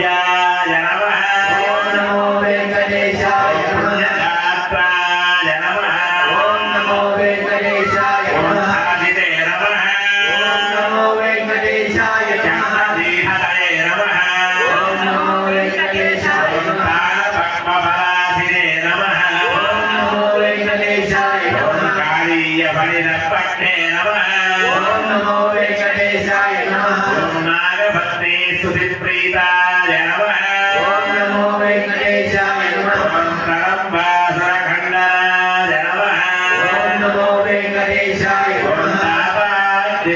भोज्याय नमः ओम नमो वेंकटेशाय नमः गात्राय नमः ओम नमो वेंकटेशाय नमः आदिते नमः ओम नमो वेंकटेशाय नमः चक्रधीहतये नमः ओम नमो वेंकटेशाय नमः कालपद्मफलासिने नमः ओम नमो वेंकटेशाय नमः कालीयफलिनपट्टे नमः ओम नमो वेंकटेशाय नमः ओम नागभक्ते स्तुतिप्रीताय नमः ओम नमो वेंकटेशाय नमः ओम कलम्बासुरखण्डनाय नमः ओम नमो वेंकटेशाय ओम नमः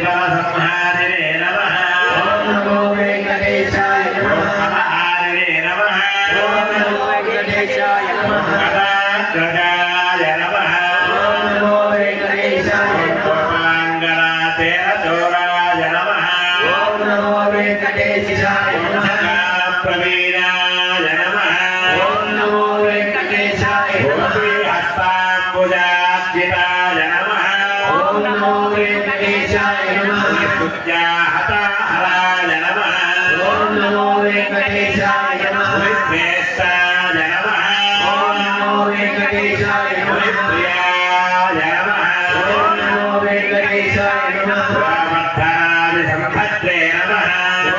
तापादिबलसंहारिणे नमः ओम नमो वेंकटेशाय ओम नमः अपहारिणे नमः ओम नमो वेंकटेशाय नमः गदाग्रजाय नमः ओम नमो वेंकटेशाय ओम नमः गोपाङ्गनाथेरचोराय नमः ओम नमो वेंकटेशाय नमः प्रवीणाय नमः ओम नमो वेंकटेशाय नमः हस्ताम्बुजार्जिताय नमः ओम नमो वेंकटेशाय नमः सुज्ञाहताहराय नमः ओम नमो वेंकटेशाय नमः श्रेष्ठाय नमः ओम नमो वेंकटेशाय नमः प्रियाय नमः ओम नमो वेंकटेशाय नमः रामर्थादिसम्पत्ते नमः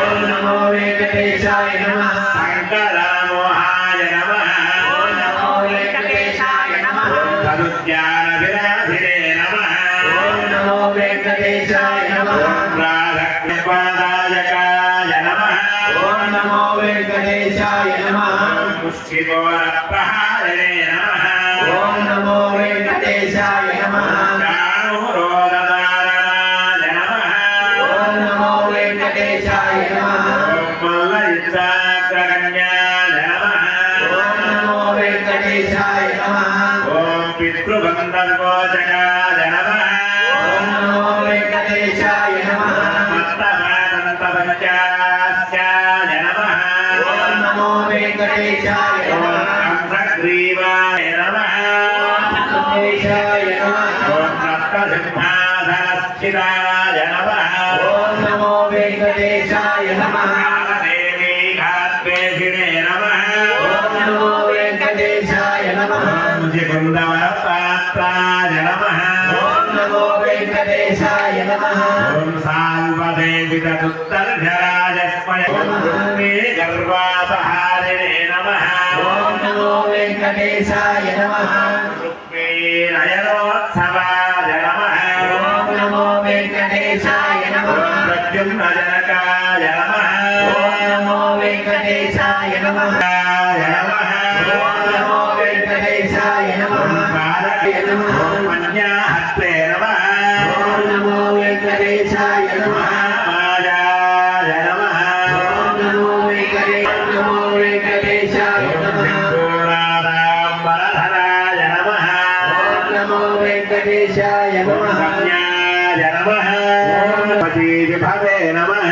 ओम नमो वेंकटेशाय नमः शङ्करामोहाय नमः ओम नमो वेंकटेशाय नमः तदुद्यानविराधिने नमः ओम नमो वेंकटेशाय नमः राधक्यपादायकाय नमः ओम नमो वेंकटेशाय नमः मुष्टिकोरप्रहारिणे नमः ओम नमो वेंकटेशाय नमः चाणूरोदधारणाय नमः ओम नमो वेंकटेशाय नमः मल्लयुद्धाग्रगण्याय नमः ओम नमो वेंकटेशाय नमः ॐ पितृबन्धगोचकाय नमः ओम नमो वेंकटेशाय नमः मत्तमानन्तपञ्चास्याय नमः ओम नमो वेंकटेशाय ॐ नमः कंसग्रीवाय नमः वेंकटेशाय नमः ॐ रक्तसिंहासनस्थिताय नमः ओम नमो वेंकटेशाय नमः देवी घात्वेषिणे नमः ओम नमो वेंकटेशाय नमः मुजिकुन्दवरपात्राय नमः ओम नमो वेंकटेशाय नमः ॐ साल्वदेवितदुत्तर्घराजस्मय मे गर्वापहारिणे नमः ओम नमो वेंकटेशाय नमः रुक्मीनयनोत्सवाय नमः ओम नमो वेंकटेशाय नमः प्रद्युम्नजनकाय नमः ओम नमो वेंकटेशाय नमः ओम नमो वेंकटेशाय नमः मन्याहस्ते नमः ओम नमो वेंकटेशाय नमः मायाय नमः ओम नमो वेंकटेशाय नमः सिन्दूरादाम्बरधराय नमः ओम नमो वेंकटेशाय नमः कन्याय नमः पतिविभवे नमः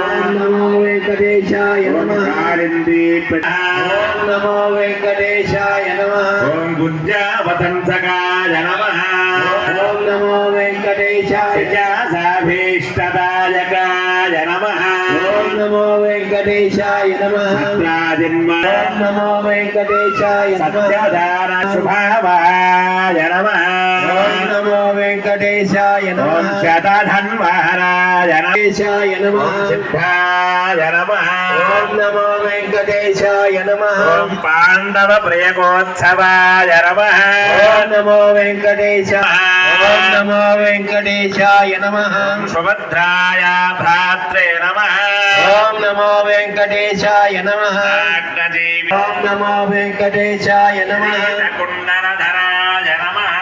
ओम नमो वेंकटेशाय नमः कालिन्दी ओम नमो वेंकटेशाय नमः ॐ गुज्जावतंसकाय नमः ओम नमो वेंकटेशाय सिजासाभीष्टदायकाय नमः ओम नमो वेंकटेशाय नमः सत्राजिन्मा ओम नमो वेंकटेशाय नमः सत्यदानशुभावाय नमः ओम नमो वेंकटेशाय ॐ नमः शतधन्वहराय नमः वेंकटेशाय नमः सिद्धाय नमः ओम नमो वेंकटेशाय नमः ॐ पाण्डवप्रियकोत्सवाय नमः ओम नमो वेंकटेशाय ओम नमो वेंकटेशाय नमः सुभद्राय भ्रात्रे नमः ओम नमो वेंकटेशाय नमः नागदेवी ओम नमो वेंकटेशाय नमः कुण्डलधराय नमः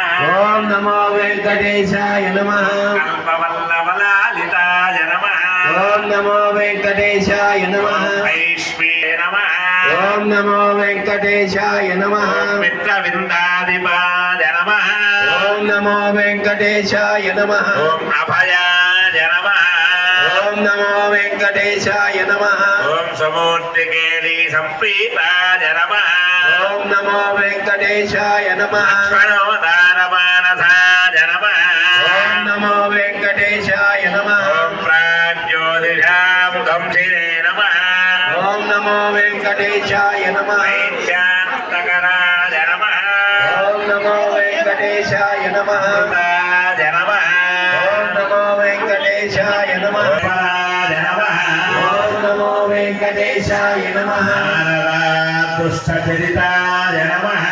ओम नमो वेंकटेशाय नमः कल्पवल्लभलालिताय नमः ओम नमो वेंकटेशाय नमः वैश्वे नमः ओम नमो वेंकटेशाय नमः मित्रविन्दादिपाय नमः ओम नमो वेंकटेशाय नमः ॐ अभयाय नमः ओम नमो वेंकटेशाय नमः ॐ समूर्तिकेली सम्प्रीताय नमः ओम नमो वेंकटेशाय नमः लक्ष्मणोदारमानसाय नमः ओम नमो वेंकटेशाय नमः ॐ प्राज्योतिषां ध्वंसिने नमः ओम नमो నమో వెంకటేశాయ నమః వైశాంతకరాజ నమః ఓం నమో వెంకటేశాయ నమః రాజ నమః ఓం నమో వెంకటేశాయ నమః రాజ నమః ఓం నమో వెంకటేశాయ నమః దుష్టచరితాయ నమః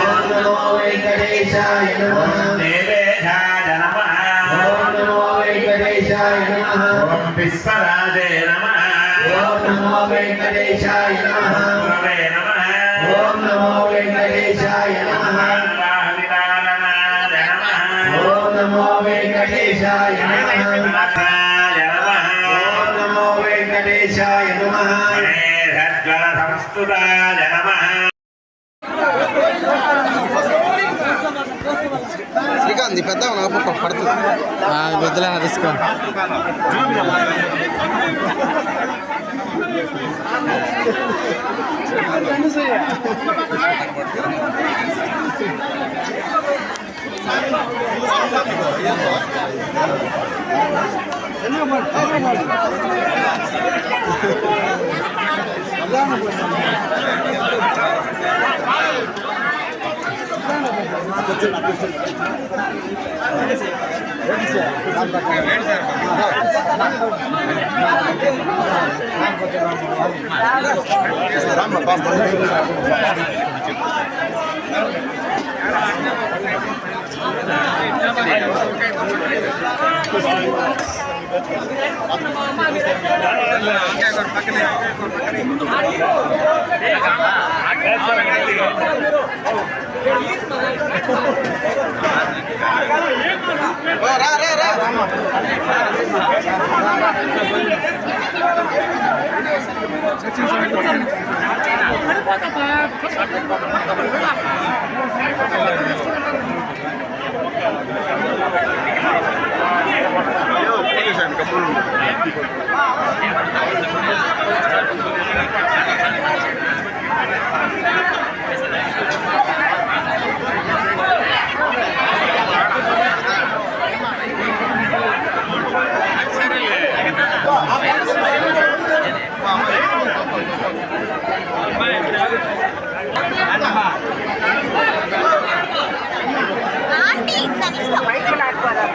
ఓం నమో వెంకటేశాయ నమః దేవేశాయ నమః ఓం నమో వెంకటేశాయ నమః ఓం విశ్వరాజే నమః ఓం నమో వెంకటేశాయ నమః గురవే నమః ఓం నమో వెంకటేశాయ నమః రావిదాననాయ నమః ఓం నమో వెంకటేశాయ నమః రాజ నమః ఓం నమో వెంకటేశాయ నమః సద్గణ సంస్తుతాయ నమః శ్రీకాంత్ పెద్ద పడుతుంది వద్దులే రిస్క్ రా రా రా ఆంటీ కనీసం బయట లాక్కోరా